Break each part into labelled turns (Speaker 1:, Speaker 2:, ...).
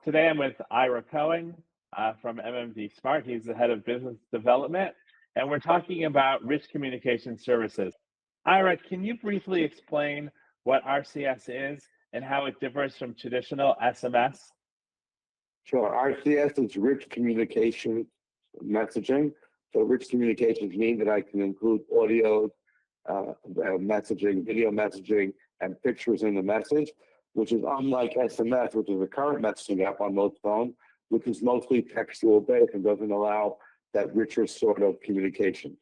Speaker 1: Today I'm with Ira Cohen from MMDSmart. He's the head of business development, and we're talking about rich communication services. Ira, can you briefly explain what RCS is and how it differs from traditional SMS?
Speaker 2: Sure. RCS is rich communication messaging. So rich communications mean that I can include audio, messaging, video messaging, and pictures in the message, which is unlike SMS, which is a current messaging app on most phones, which is mostly textual based and doesn't allow that richer sort of communications.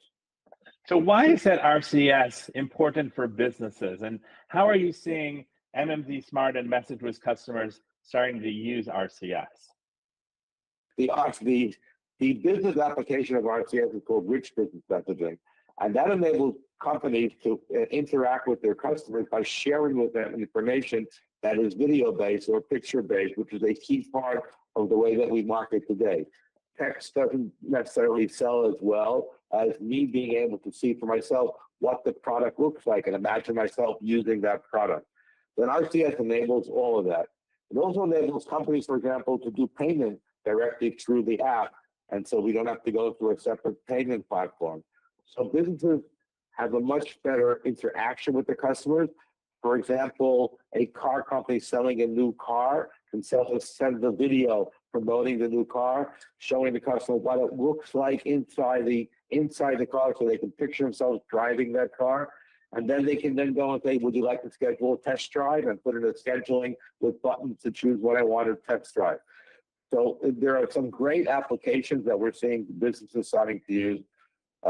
Speaker 1: So why is that RCS important for businesses, and how are you seeing MMDSmart and MessageWiz customers starting to use RCS?
Speaker 2: The business application of RCS is called rich business messaging, and that enables companies to interact with their customers by sharing with them information that is video-based or picture-based, which is a key part of the way that we market today. Text doesn't necessarily sell as well as me being able to see for myself what the product looks like and imagine myself using that product. Then RCS enables all of that. It also enables companies, for example, to do payment directly through the app, and so we don't have to go through a separate payment platform. So businesses have a much better interaction with the customers. For example, a car company selling a new car can send a video promoting the new car, showing the customer what it looks like inside the car so they can picture themselves driving that car. And then they can then go and say, would you like to schedule a test drive, and put in a scheduling with buttons to choose what I want to test drive. So there are some great applications that we're seeing businesses starting to use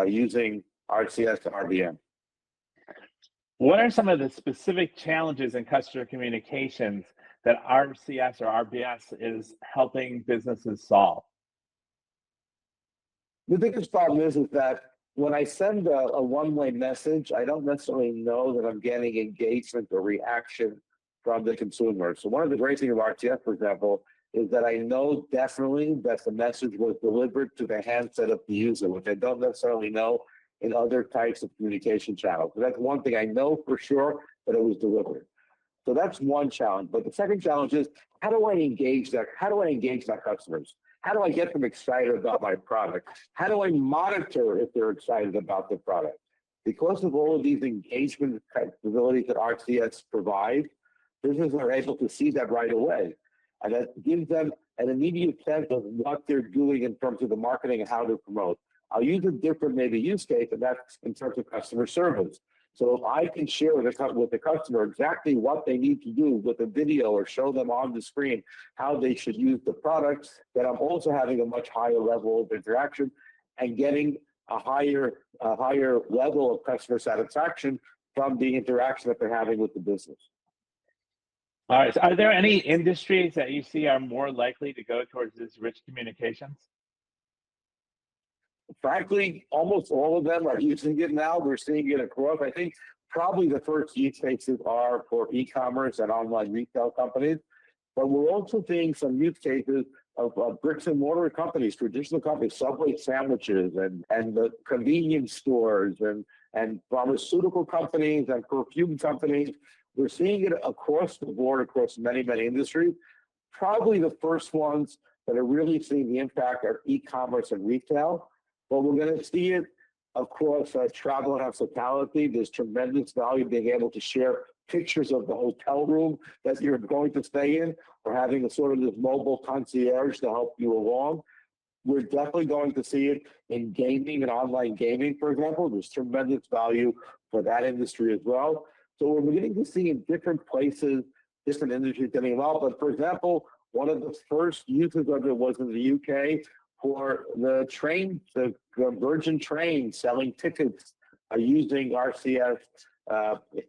Speaker 2: using RCS and RBM.
Speaker 1: What are some of the specific challenges in customer communications that RCS or RBS is helping businesses solve?
Speaker 2: The biggest problem is that when I send a one-way message, I don't necessarily know that I'm getting engagement or reaction from the consumer. So one of the great things of RCS, for example, is that I know definitely that the message was delivered to the handset of the user, which I don't necessarily know in other types of communication channels. So that's one thing I know for sure that it was delivered. So that's one challenge. But the second challenge is, how do I engage that? How do I engage my customers? How do I get them excited about my product? How do I monitor if they're excited about the product? Because of all of these engagement capabilities that RCS provides, businesses are able to see that right away. And that gives them an immediate sense of what they're doing in terms of the marketing and how to promote. I'll use a different maybe use case, and that's in terms of customer service. So if I can share with the customer exactly what they need to do with a video or show them on the screen how they should use the product, then I'm also having a much higher level of interaction and getting a higher level of customer satisfaction from the interaction that they're having with the business.
Speaker 1: All right. So are there any industries that you see are more likely to go towards this rich communications?
Speaker 2: Frankly, almost all of them are using it now. We're seeing it across. I think probably the first use cases are for e-commerce and online retail companies, but we're also seeing some use cases of bricks and mortar companies, traditional companies, Subway sandwiches and the convenience stores and pharmaceutical companies and perfume companies. We're seeing it across the board, across many, many industries. Probably the first ones that are really seeing the impact are e-commerce and retail, but we're going to see it across travel and hospitality. There's tremendous value being able to share pictures of the hotel room that you're going to stay in, or having a sort of this mobile concierge to help you along. We're definitely going to see it in gaming and online gaming, for example. There's tremendous value for that industry as well. So we're beginning to see in different places, different industries getting involved. But for example, one of the first uses of it was in the UK for the Virgin train selling tickets using RCS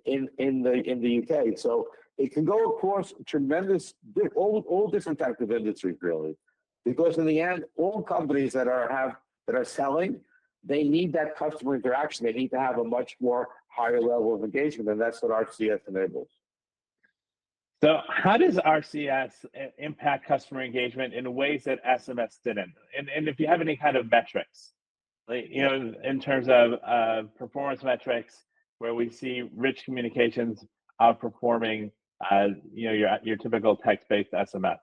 Speaker 2: in the UK. So it can go across tremendous, all different types of industries, really, because in the end, all companies that are selling, they need that customer interaction. They need to have a much more higher level of engagement, and that's what RCS enables.
Speaker 1: So how does RCS impact customer engagement in ways that SMS didn't? And if you have any kind of metrics, like, in terms of performance metrics, where we see rich communications outperforming, your typical text-based SMS.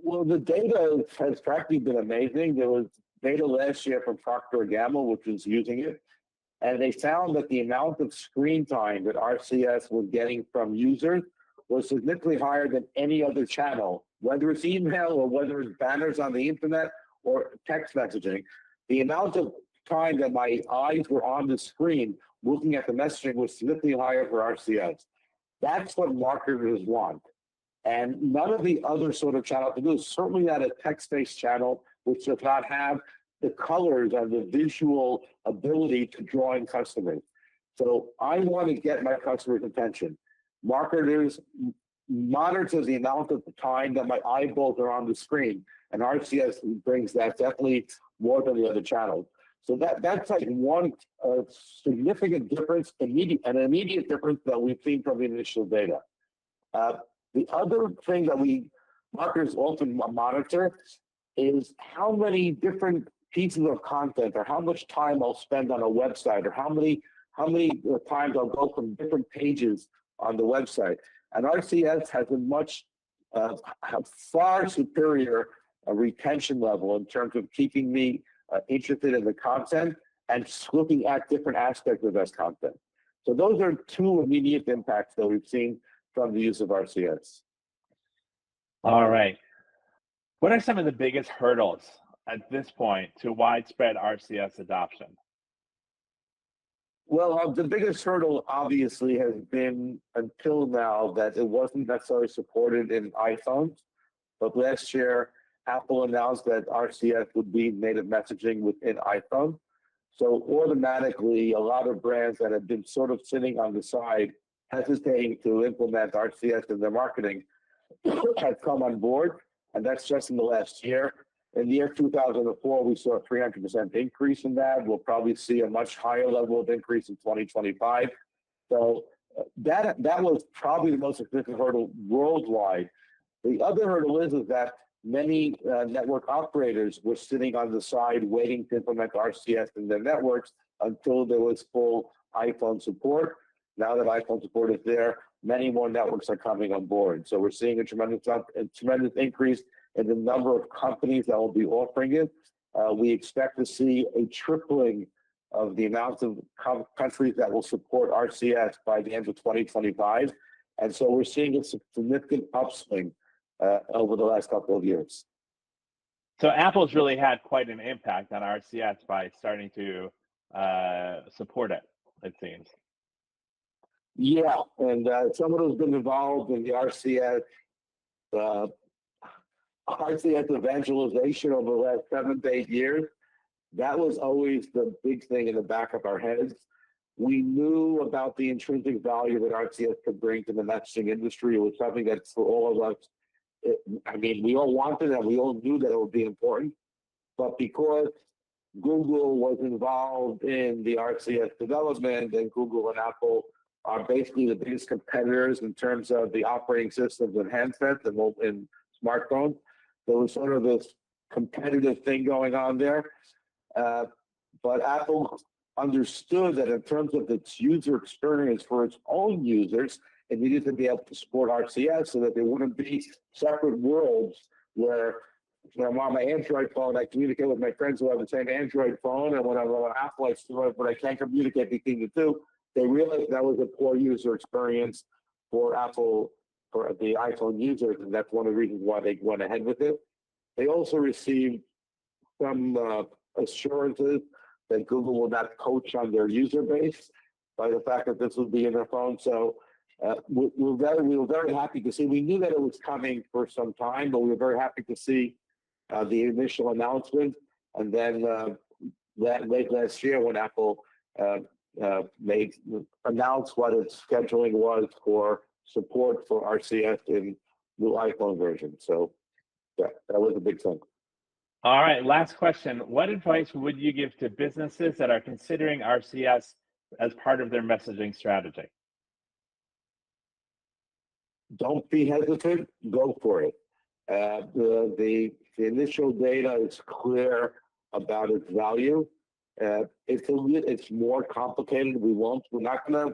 Speaker 2: Well, the data has practically been amazing. There was data last year from Procter & Gamble, which was using it, and they found that the amount of screen time that RCS was getting from users was significantly higher than any other channel, whether it's email or whether it's banners on the internet or text messaging. The amount of time that my eyes were on the screen looking at the messaging was significantly higher for RCS. That's what marketers want. And none of the other sort of channels can do, certainly not a text-based channel, which does not have the colors and the visual ability to draw in customers. So I want to get my customers' attention. Marketers monitor the amount of time that my eyeballs are on the screen, and RCS brings that definitely more than the other channels. So that's like one significant difference, an immediate difference that we've seen from the initial data. The other thing that marketers often monitor is how many different pieces of content or how much time I'll spend on a website or how many times I'll go from different pages on the website. And RCS has a far superior retention level in terms of keeping me interested in the content and looking at different aspects of this content. So those are two immediate impacts that we've seen from the use of RCS.
Speaker 1: All right. What are some of the biggest hurdles at this point to widespread RCS adoption?
Speaker 2: Well, the biggest hurdle obviously has been until now that it wasn't necessarily supported in iPhones. But last year, Apple announced that RCS would be native messaging within iPhone. So automatically, a lot of brands that have been sort of sitting on the side, hesitating to implement RCS in their marketing, have come on board. And that's just in the last year. In the year 2004, we saw a 300% increase in that. We'll probably see a much higher level of increase in 2025. So that was probably the most significant hurdle worldwide. The other hurdle is that many network operators were sitting on the side waiting to implement RCS in their networks until there was full iPhone support. Now that iPhone support is there, many more networks are coming on board. So we're seeing a tremendous increase in the number of companies that will be offering it. We expect to see a tripling of the amount of countries that will support RCS by the end of 2025. And so we're seeing a significant upswing over the last couple of years.
Speaker 1: So Apple's really had quite an impact on RCS by starting to support it, it seems.
Speaker 2: Yeah, and someone who's been involved in the RCS evangelization over the last 7 to 8 years, that was always the big thing in the back of our heads. We knew about the intrinsic value that RCS could bring to the messaging industry. It was something that for all of us, we all wanted and we all knew that it would be important. But because Google was involved in the RCS development, and Google and Apple are basically the biggest competitors in terms of the operating systems and handsets and smartphones. There was sort of this competitive thing going on there. But Apple understood that in terms of its user experience for its own users, it needed to be able to support RCS so that there wouldn't be separate worlds where I'm on my Android phone, I communicate with my friends who have the same Android phone, and when I'm on Apple, but I can't communicate between the two. They realized that was a poor user experience for Apple, for the iPhone users, and that's one of the reasons why they went ahead with it. They also received some assurances that Google will not poach on their user base by the fact that this would be in their phone. So we were very happy to see. We knew that it was coming for some time, but we were very happy to see the initial announcement. And then late last year, when Apple announced what its scheduling was for support for RCS in new iPhone version. So yeah, that was a big thing.
Speaker 1: All right, last question. What advice would you give to businesses that are considering RCS as part of their messaging strategy?
Speaker 2: Don't be hesitant, go for it. The initial data is clear about its value. It's more complicated. We're not gonna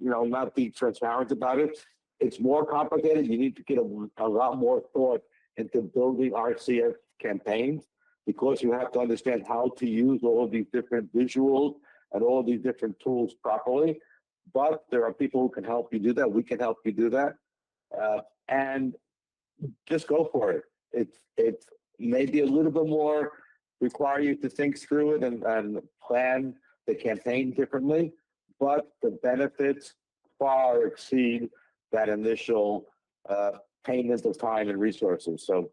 Speaker 2: not be transparent about it. It's more complicated. You need to get a lot more thought into building RCS campaigns, because you have to understand how to use all of these different visuals and all of these different tools properly. But there are people who can help you do that. We can help you do that. And just go for it. It's maybe a little bit more, require you to think through it and plan the campaign differently, but the benefits far exceed that initial payment of time and resources. So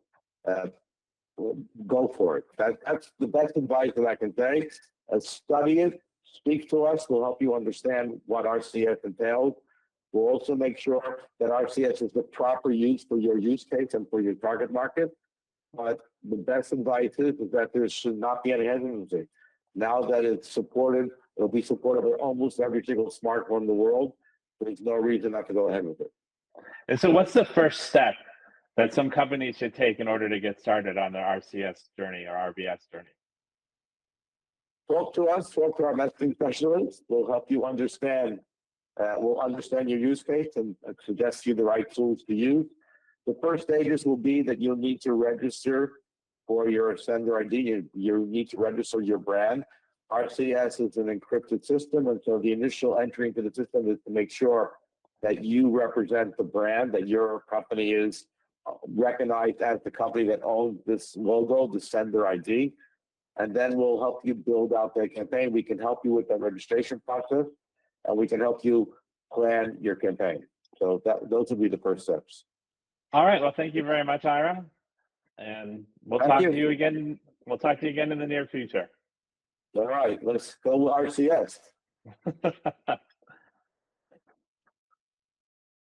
Speaker 2: go for it. That's the best advice that I can say. Study it, speak to us. We'll help you understand what RCS entails. We'll also make sure that RCS is the proper use for your use case and for your target market. But the best advice is that there should not be any hesitancy. Now that it's supported, it'll be supported by almost every single smartphone in the world. There's no reason not to go ahead with it.
Speaker 1: And so what's the first step that some companies should take in order to get started on their RCS journey or RBS journey?
Speaker 2: Talk to us, talk to our messaging specialists. We'll help you understand. We'll understand your use case and suggest you the right tools to use. The first stages will be that you'll need to register for your sender ID. You need to register your brand. RCS is an encrypted system, and so the initial entry into the system is to make sure that you represent the brand, that your company is recognized as the company that owns this logo, the sender ID. And then we'll help you build out that campaign. We can help you with the registration process, and we can help you plan your campaign. So those will be the first steps.
Speaker 1: All right. Well, thank you very much, Ira. And we'll talk to you again. We'll talk to you again in the near future.
Speaker 2: All right. Let's go with RCS.